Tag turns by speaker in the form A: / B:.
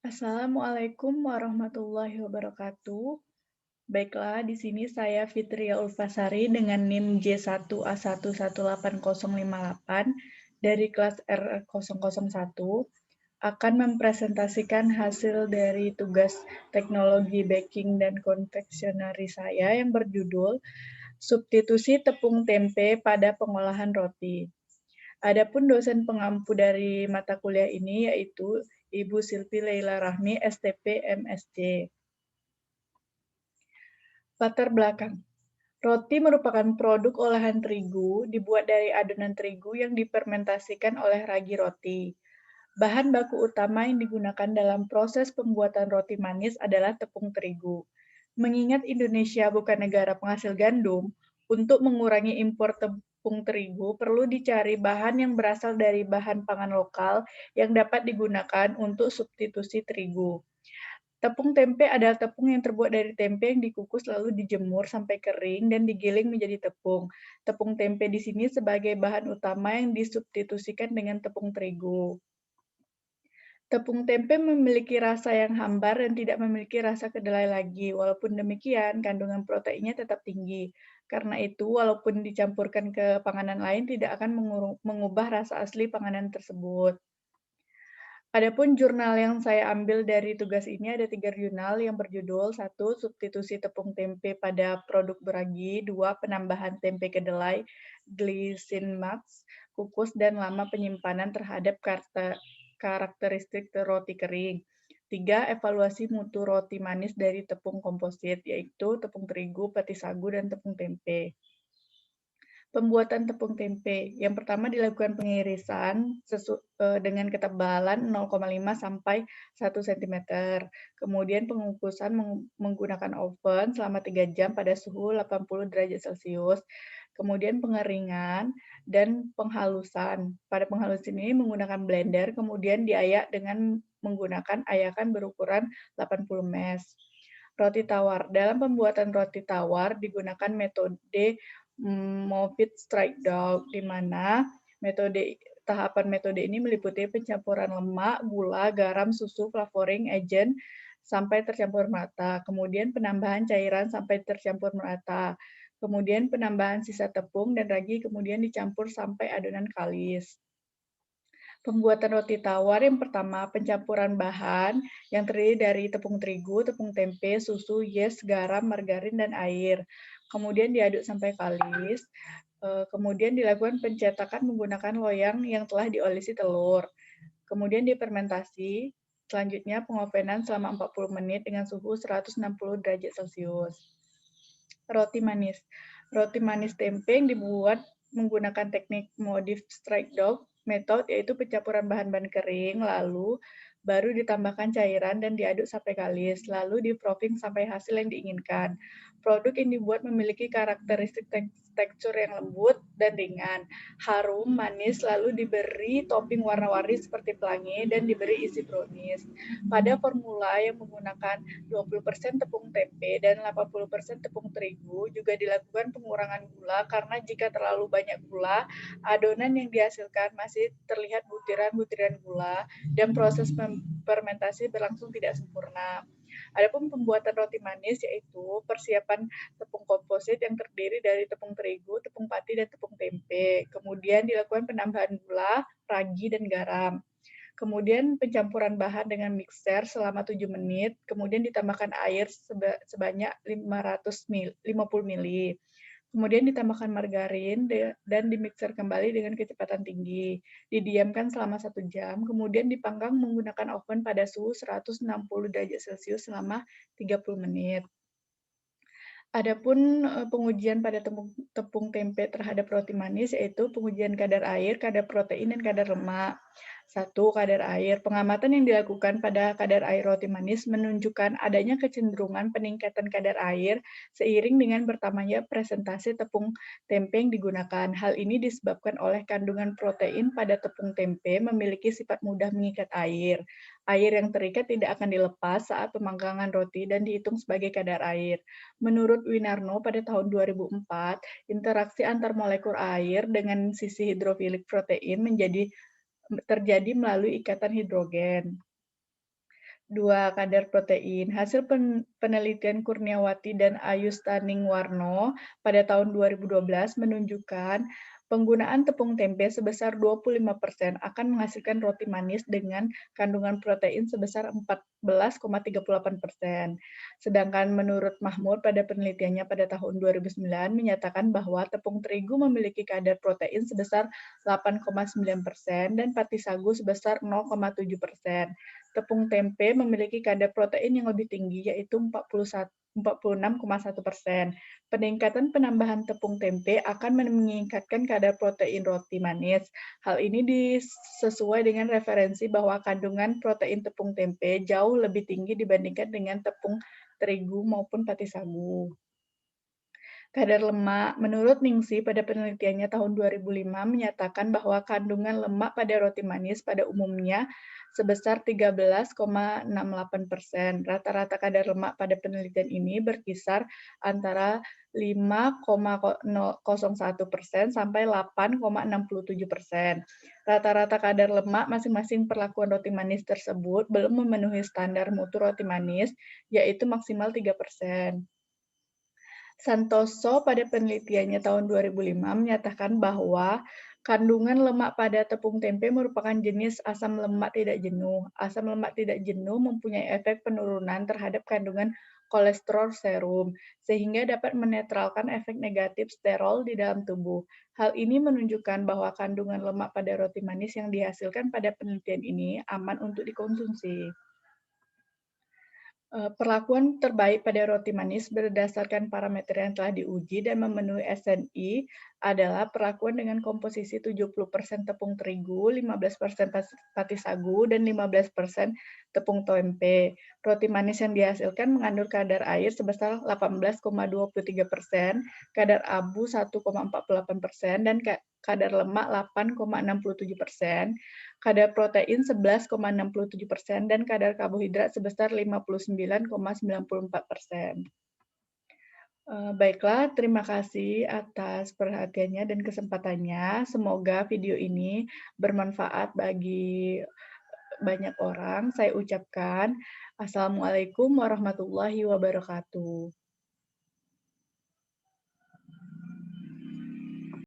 A: Assalamualaikum warahmatullahi wabarakatuh. Baiklah, di sini saya Fitria Ulfasari dengan NIM J1A1180058 dari kelas R001 akan mempresentasikan hasil dari tugas teknologi baking dan konfeksioneri saya yang berjudul Substitusi tepung tempe pada pengolahan roti. Adapun dosen pengampu dari mata kuliah ini yaitu Ibu Silvi Leila Rahmi, STP MSc. Latar belakang. Roti merupakan produk olahan terigu, dibuat dari adonan terigu yang difermentasikan oleh ragi roti. Bahan baku utama yang digunakan dalam proses pembuatan roti manis adalah tepung terigu. Mengingat Indonesia bukan negara penghasil gandum, untuk mengurangi impor tepung terigu perlu dicari bahan yang berasal dari bahan pangan lokal yang dapat digunakan untuk substitusi terigu. Tepung tempe adalah tepung yang terbuat dari tempe yang dikukus lalu dijemur sampai kering dan digiling menjadi tepung. Tepung tempe di sini sebagai bahan utama yang disubstitusikan dengan tepung terigu. Tepung tempe memiliki rasa yang hambar dan tidak memiliki rasa kedelai lagi. Walaupun demikian, kandungan proteinnya tetap tinggi. Karena itu, walaupun dicampurkan ke panganan lain, tidak akan mengubah rasa asli panganan tersebut. Adapun jurnal yang saya ambil dari tugas ini ada 3 jurnal yang berjudul 1. Substitusi tepung tempe pada produk beragi, 2. Penambahan tempe kedelai, glycine max, kukus dan lama penyimpanan terhadap karakteristik roti kering. 3. Evaluasi mutu roti manis dari tepung komposit, yaitu tepung terigu, pati sagu, dan tepung tempe. Pembuatan tepung tempe. Yang pertama dilakukan pengirisan dengan ketebalan 0,5 sampai 1 cm. Kemudian pengukusan menggunakan oven selama 3 jam pada suhu 80 derajat Celcius. Kemudian pengeringan dan penghalusan. Pada penghalusan ini menggunakan blender, kemudian diayak dengan menggunakan ayakan berukuran 80 mesh. Roti tawar. Dalam pembuatan roti tawar digunakan metode Moffitt strike dough, di mana tahapan metode ini meliputi pencampuran lemak, gula, garam, susu, flavoring agent sampai tercampur merata. Kemudian penambahan cairan sampai tercampur merata. Kemudian penambahan sisa tepung dan ragi kemudian dicampur sampai adonan kalis. Pembuatan roti tawar yang pertama, pencampuran bahan yang terdiri dari tepung terigu, tepung tempe, susu, yeast, garam, margarin, dan air. Kemudian diaduk sampai kalis. Kemudian dilakukan pencetakan menggunakan loyang yang telah diolesi telur. Kemudian difermentasi. Selanjutnya pengovenan selama 40 menit dengan suhu 160 derajat Celcius. Roti manis. Roti manis tempe yang dibuat menggunakan teknik modif strike dough method, yaitu pencampuran bahan-bahan kering, lalu baru ditambahkan cairan dan diaduk sampai kalis, lalu di-proofing sampai hasil yang diinginkan. Produk yang dibuat memiliki karakteristik tekstur yang lembut dan ringan, harum, manis, lalu diberi topping warna-warni seperti pelangi dan diberi isi brownies. Pada formula yang menggunakan 20% tepung tempe dan 80% tepung terigu, juga dilakukan pengurangan gula karena jika terlalu banyak gula, adonan yang dihasilkan masih terlihat butiran-butiran gula dan proses fermentasi berlangsung tidak sempurna. Adapun pembuatan roti manis yaitu persiapan tepung komposit yang terdiri dari tepung terigu, tepung pati, dan tepung tempe. Kemudian dilakukan penambahan gula, ragi, dan garam. Kemudian pencampuran bahan dengan mixer selama 7 menit, kemudian ditambahkan air sebanyak 50 ml. Kemudian ditambahkan margarin dan dimixer kembali dengan kecepatan tinggi. Didiamkan selama 1 jam, kemudian dipanggang menggunakan oven pada suhu 160 derajat Celcius selama 30 menit. Adapun pengujian pada tepung tempe terhadap roti manis yaitu pengujian kadar air, kadar protein, dan kadar lemak. 1. Kadar air. Pengamatan yang dilakukan pada kadar air roti manis menunjukkan adanya kecenderungan peningkatan kadar air seiring dengan bertambahnya presentasi tepung tempe yang digunakan. Hal ini disebabkan oleh kandungan protein pada tepung tempe memiliki sifat mudah mengikat air. Air yang terikat tidak akan dilepas saat pemanggangan roti dan dihitung sebagai kadar air. Menurut Winarno pada tahun 2004, interaksi antar molekul air dengan sisi hidrofilik protein terjadi melalui ikatan hidrogen. 2. Kadar protein. Hasil penelitian Kurniawati dan Ayu Staningwarno pada tahun 2012 menunjukkan penggunaan tepung tempe sebesar 25% akan menghasilkan roti manis dengan kandungan protein sebesar 14,38%. Sedangkan menurut Mahmud pada penelitiannya pada tahun 2009 menyatakan bahwa tepung terigu memiliki kadar protein sebesar 8,9% dan pati sagu sebesar 0,7%. Tepung tempe memiliki kadar protein yang lebih tinggi, yaitu 46,1%. Peningkatan penambahan tepung tempe akan meningkatkan kadar protein roti manis. Hal ini sesuai dengan referensi bahwa kandungan protein tepung tempe jauh lebih tinggi dibandingkan dengan tepung terigu maupun pati sagu. Kadar lemak, menurut Ningsih pada penelitiannya tahun 2005 menyatakan bahwa kandungan lemak pada roti manis pada umumnya sebesar 13,68%. Rata-rata kadar lemak pada penelitian ini berkisar antara 5,01% sampai 8,67%. Rata-rata kadar lemak masing-masing perlakuan roti manis tersebut belum memenuhi standar mutu roti manis, yaitu maksimal 3%. Santoso pada penelitiannya tahun 2005 menyatakan bahwa kandungan lemak pada tepung tempe merupakan jenis asam lemak tidak jenuh. Asam lemak tidak jenuh mempunyai efek penurunan terhadap kandungan kolesterol serum, sehingga dapat menetralkan efek negatif sterol di dalam tubuh. Hal ini menunjukkan bahwa kandungan lemak pada roti manis yang dihasilkan pada penelitian ini aman untuk dikonsumsi. Perlakuan terbaik pada roti manis berdasarkan parameter yang telah diuji dan memenuhi SNI adalah perlakuan dengan komposisi 70% tepung terigu, 15% pati sagu, dan 15% tepung tempe. Roti manis yang dihasilkan mengandung kadar air sebesar 18,23%, kadar abu 1,48%, dan kadar lemak 8,67%, kadar protein 11,67%, dan kadar karbohidrat sebesar 59,94%. Baiklah, terima kasih atas perhatiannya dan kesempatannya. Semoga video ini bermanfaat bagi banyak orang. Saya ucapkan Assalamualaikum warahmatullahi wabarakatuh.